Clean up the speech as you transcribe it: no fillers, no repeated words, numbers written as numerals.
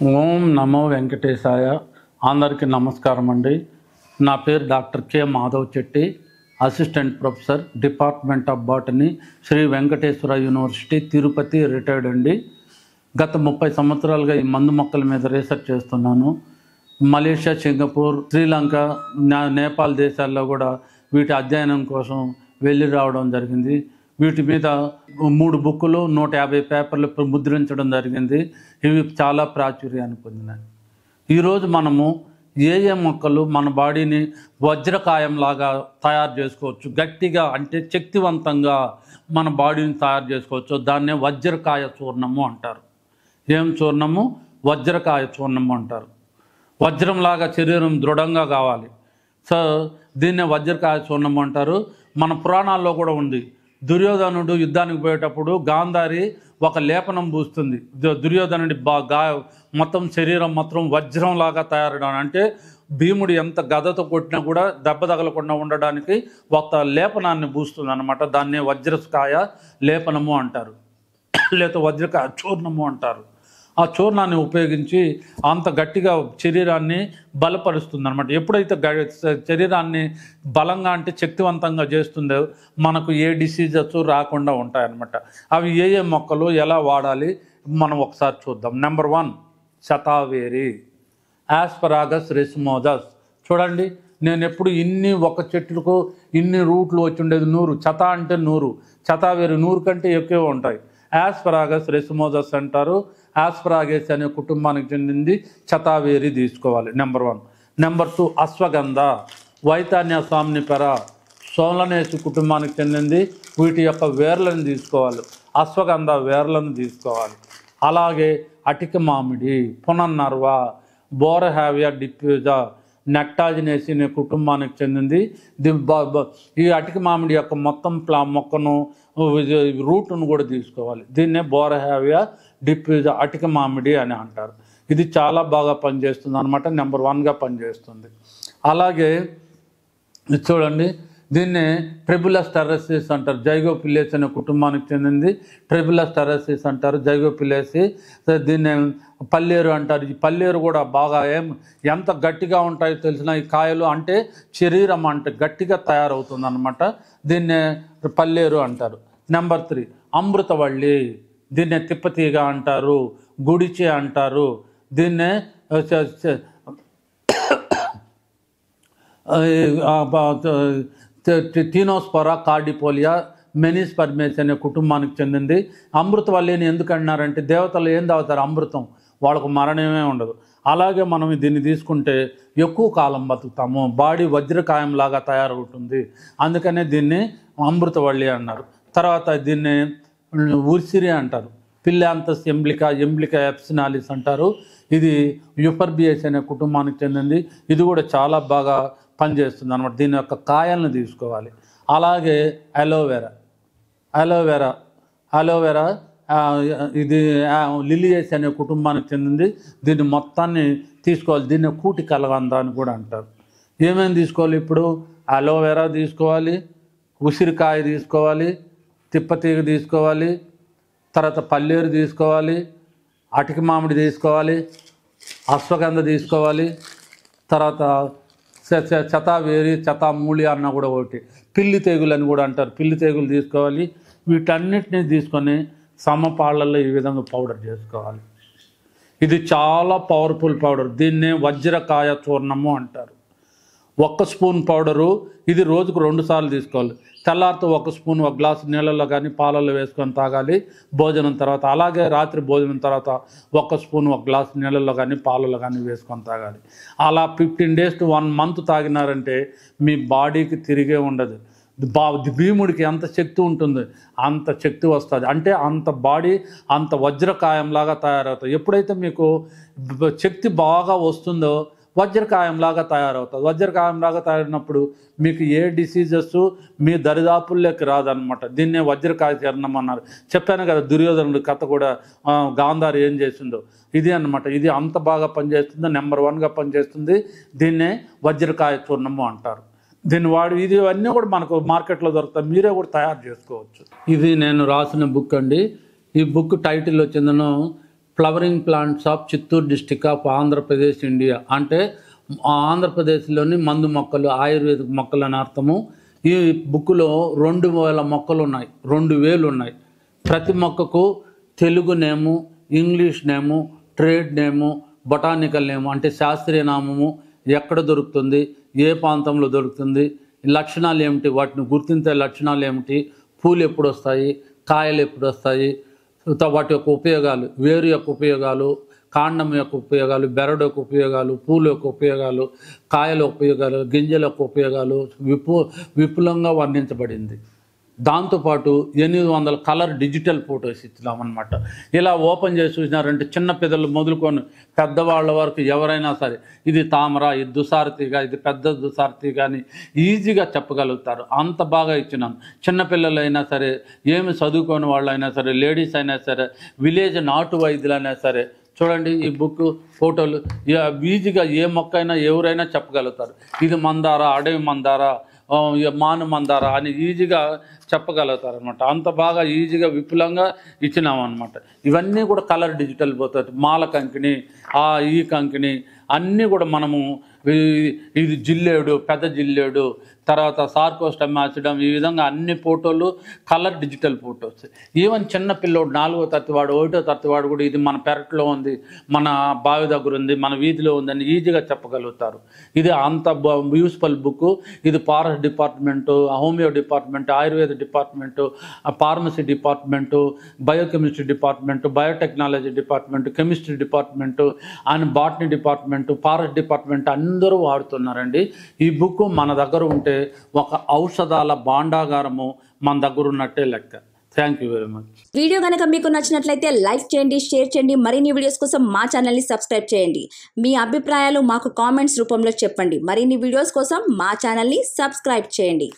ఓం నమో వెంకటేశాయ. అందరికీ నమస్కారం అండి. నా పేరు doctor K Madhav Chetty, assistant professor, department of botany, Shri Venkateswara university, Tirupati, retired అండి. గత 30 సంవత్సరాలుగా ఈ మందు మొక్కల మీద రీసెర్చ్ చేస్తున్నాను. మలేషియా, సింగపూర్, శ్రీలంక, నేపాల్ దేశాల్లో కూడా వీటి అధ్యయనం కోసం వెళ్ళి రావడం జరిగింది. వీటి మీద 3 బుక్కులు, 150 పేపర్లు ముద్రించడం జరిగింది. ఇవి చాలా ప్రాచుర్యాన్ని పొందినాయి. ఈరోజు మనము ఏ మొక్కలు మన బాడీని వజ్రకాయంలాగా తయారు చేసుకోవచ్చు, గట్టిగా అంటే శక్తివంతంగా మన బాడీని తయారు చేసుకోవచ్చు, దాన్నే వజ్రకాయ చూర్ణము అంటారు. ఏం చూర్ణము? వజ్రకాయ చూర్ణము అంటారు. వజ్రంలాగా శరీరం దృఢంగా కావాలి. సో దీన్నే వజ్రకాయ చూర్ణము అంటారు. మన పురాణాల్లో కూడా ఉంది. దుర్యోధనుడు యుద్ధానికి పోయేటప్పుడు గాంధారి ఒక లేపనం పూస్తుంది. దుర్యోధనుడి మొత్తం శరీరం మొత్తం వజ్రంలాగా తయారడం, అంటే భీముడు ఎంత గదతో కొట్టినా కూడా దెబ్బ తగలకుండా ఉండడానికి ఒక లేపనాన్ని పూస్తుంది అనమాట. దాన్నే వజ్రకాయ లేపనము అంటారు, లేదా వజ్రకాయ చూర్ణము అంటారు. ఆ చూర్ణాన్ని ఉపయోగించి అంత గట్టిగా శరీరాన్ని బలపరుస్తుంది అనమాట. ఎప్పుడైతే శరీరాన్ని బలంగా అంటే శక్తివంతంగా చేస్తుందో మనకు ఏ డిసీజెస్ రాకుండా ఉంటాయన్నమాట. అవి ఏ మొక్కలు ఎలా వాడాలి మనం ఒకసారి చూద్దాం. Number 1 shatavari, asparagus racemosus. చూడండి, నేను ఎప్పుడు ఒక చెట్టుకు ఇన్ని రూట్లు వచ్చి ఉండేది 100. చత అంటే 100, శతావేరి 100 కంటే ఎక్కువ ఉంటాయి. ఆస్పరాగస్ రెసిమోసస్ అంటారు. ఆస్పరాగేస్ అనే కుటుంబానికి చెందింది శతావేరి తీసుకోవాలి, నెంబర్ 1. నెంబర్ 2 అశ్వగంధ, వైతాన్య సామ్నిపెరా, సోలనేసి కుటుంబానికి చెందింది. వీటి యొక్క వేర్లను తీసుకోవాలి, అశ్వగంధ వేర్లను తీసుకోవాలి. అలాగే అటిక మామిడి, పునర్నర్వ, బోరహావియా డిఫ్యూజా, నెక్టాజినేసి అనే కుటుంబానికి చెందింది. ఈ అటిక మామిడి యొక్క మొత్తం మొక్కను, రూట్ను కూడా తీసుకోవాలి. దీన్నే బోరహావియా డిఫ్యూజా, అటిక మామిడి అని అంటారు. ఇది చాలా బాగా పనిచేస్తుంది అనమాట, నెంబర్ 1గా పనిచేస్తుంది. అలాగే చూడండి, దీన్ని ట్రిబులస్ టెర్రసిస్ అంటారు. జైగోపిలేసి అనే కుటుంబానికి చెందింది. ట్రిబులస్ టెర్రసిస్ అంటారు, జైగోపిలేసి. దీన్ని పల్లేరు అంటారు. ఈ పల్లేరు కూడా బాగా ఎంత గట్టిగా ఉంటాయో తెలిసిన ఈ కాయలు, అంటే శరీరం అంటే గట్టిగా తయారవుతుంది అనమాట. దీన్నే పల్లేరు అంటారు. నెంబర్ 3 అమృతవల్లి, దీన్నే తిప్పతీగ అంటారు, గుడిచె అంటారు. దీన్నే థీనోస్పొరా కార్డిపోలియా, మెనిస్పర్మేస్ అనే కుటుంబానికి చెందింది. అమృతవల్లిని ఎందుకు అన్నారంటే దేవతలు ఏం తాగుతారు? అమృతం. వాళ్ళకు మరణమే ఉండదు. అలాగే మనం దీన్ని తీసుకుంటే ఎక్కువ కాలం బతుకుతాము, బాడీ వజ్రకాయంలాగా తయారవుతుంది. అందుకనే దీన్ని అమృతవల్లి అన్నారు. తర్వాత దీన్ని ఉసిరి అంటారు. పిల్యాంతస్ ఎంబ్లికా ఎప్సినాలిస్ అంటారు. ఇది యూపర్బియేస్ అనే కుటుంబానికి చెందింది. ఇది కూడా చాలా బాగా పనిచేస్తుంది అనమాట. దీని యొక్క కాయలను తీసుకోవాలి. అలాగే అలోవెరా ఇది లిలియేస్ అనే కుటుంబానికి చెందింది. దీన్ని మొత్తాన్ని తీసుకోవాలి. దీన్ని కూటి కలగంద అని కూడా అంటారు. ఏమేమి తీసుకోవాలి ఇప్పుడు? అలోవెరా తీసుకోవాలి, ఉసిరికాయ తీసుకోవాలి, తిప్పతీగ తీసుకోవాలి, తర్వాత పల్లేరు తీసుకోవాలి, అటిక మామిడి తీసుకోవాలి, అశ్వగంధ తీసుకోవాలి, తర్వాత శతావేరి, శతామూలి అన్న కూడా ఒకటి, పిల్లి తెగులు అని కూడా అంటారు, పిల్లి తెగులు తీసుకోవాలి. వీటన్నిటిని తీసుకొని సమపాళ్ళల్లో ఈ విధంగా పౌడర్ చేసుకోవాలి. ఇది చాలా పవర్ఫుల్ పౌడర్. దీన్నే వజ్రకాయ చూర్ణము అంటారు. 1 స్పూన్ పౌడరు, ఇది రోజుకు 2 సార్లు తీసుకోవాలి. తెల్లారితో 1 స్పూన్ 1 గ్లాసు నీళ్ళల్లో కానీ పాలల్లో వేసుకొని తాగాలి భోజనం తర్వాత. అలాగే రాత్రి భోజనం తర్వాత 1 స్పూన్ 1 గ్లాసు నీళ్ళల్లో కానీ పాలల్లో కానీ వేసుకొని తాగాలి. అలా 15 days to 1 month తాగినారంటే మీ బాడీకి తిరిగే ఉండదు. భీముడికి ఎంత శక్తి ఉంటుంది అంత శక్తి వస్తుంది. అంటే అంత బాడీ అంత వజ్రకాయంలాగా తయారవుతుంది. ఎప్పుడైతే మీకు శక్తి బాగా వస్తుందో వజ్రకాయంలాగా తయారవుతుంది. వజ్రకాయంలాగా తయారైనప్పుడు మీకు ఏ డిసీజెస్ మీ దరిదాపుల్లోకి రాదనమాట. దీన్నే వజ్రకాయ చరణం అన్నారు. చెప్పాను కదా, దుర్యోధనుడి కథ కూడా గాంధారి ఏం చేసిందో ఇది అనమాట. ఇది అంత బాగా పనిచేస్తుంది, నెంబర్ 1గా పనిచేస్తుంది. దీన్నే వజ్రకాయ చూర్ణము అంటారు. దీన్ని ఇది అన్నీ కూడా మనకు మార్కెట్లో దొరుకుతాయి, మీరే కూడా తయారు చేసుకోవచ్చు. ఇది నేను రాసిన బుక్ అండి. ఈ బుక్ టైటిల్ వచ్చిందను flowering plants of Chittoor district of Andhra Pradesh India. అంటే ఆంధ్రప్రదేశ్లోని మందు మొక్కలు, ఆయుర్వేదిక్ మొక్కలు అని అర్థము. ఈ బుక్లో 2000 మొక్కలు ఉన్నాయి, 2000 ఉన్నాయి. ప్రతి మొక్కకు తెలుగు నేము, ఇంగ్లీష్ నేము, ట్రేడ్ నేము, బొటానికల్ నేము అంటే శాస్త్రీయ నామము, ఎక్కడ దొరుకుతుంది, ఏ ప్రాంతంలో దొరుకుతుంది, లక్షణాలు ఏమిటి, వాటిని గుర్తించే లక్షణాలు ఏమిటి, పూలు ఎప్పుడు వస్తాయి, కాయలు ఎప్పుడు వస్తాయి, వాటి యొక్క ఉపయోగాలు, వేరు యొక్క ఉపయోగాలు, కాండం యొక్క ఉపయోగాలు, బెరడు యొక్క ఉపయోగాలు, పూల యొక్క ఉపయోగాలు, కాయల ఉపయోగాలు, గింజల యొక్క ఉపయోగాలు విపులంగా వర్ణించబడింది. దాంతోపాటు 800 కలర్ డిజిటల్ ఫొటోస్ ఇచ్చినామన్నమాట. ఇలా ఓపెన్ చేసి చూసినారంటే చిన్న పిల్లలు మొదలుకొని పెద్దవాళ్ళ వరకు ఎవరైనా సరే ఇది తామర, ఇది దుసారతిగా, ఇది పెద్ద దుసారతిగా అని ఈజీగా చెప్పగలుగుతారు. అంత బాగా ఇచ్చినాం. చిన్నపిల్లలైనా సరే, ఏమి చదువుకోని వాళ్ళైనా సరే, లేడీస్ అయినా సరే, విలేజ్ నాటు వైద్యులైనా సరే చూడండి ఈ బుక్ ఫోటోలు ఈజీగా ఏ మొక్క అయినా ఎవరైనా చెప్పగలుగుతారు. ఇది మందార, అడవి మందార, మాను మందార అని ఈజీగా చెప్పగలుగుతారు అనమాట. అంత బాగా ఈజీగా విపులంగా ఇచ్చినామన్నమాట. ఇవన్నీ కూడా కలర్ డిజిటల్ పోతుంది. మాల కంకిణి, ఈ కంకిణి అన్నీ కూడా మనము ఇది జిల్లేడు, పెద్ద జిల్లేడు, తర్వాత సార్కోస్టమాసిడమ్, ఈ విధంగా అన్ని ఫోటోలు కలర్ డిజిటల్ ఫోటోస్. ఈవెన్ చిన్న పిల్లోడు 4వ తరగతి వాడు, 1వ తరగతి వాడు కూడా ఇది మన పెరట్లో ఉంది, మన బావి దగ్గర ఉంది, మన వీధిలో ఉందని ఈజీగా చెప్పగలుగుతారు. ఇది అంత యూస్ఫుల్ బుక్. ఇది forest department, homeo department, Ayurveda department, pharmacy department, biochemistry department, biotechnology department, chemistry department and botany department, forest department అందరూ వాడుతున్నారండి. ఈ బుక్ మన దగ్గర ఉంటే ఒక ఔషధాల భాండాగారము మన దగ్గర ఉన్నట్టే లెక్క. Thank you very much. Video కనుక మీకు నచ్చినట్లయితే లైక్ చేయండి, షేర్ చేయండి. మరిన్ని వీడియోస్ కోసం మా ఛానల్ని సబ్స్క్రైబ్ చేయండి. మీ అభిప్రాయాలు మాకు కామెంట్స్ రూపంలో చెప్పండి. మరిన్ని వీడియోస్ కోసం మా ఛానల్ని సబ్స్క్రైబ్ చేయండి.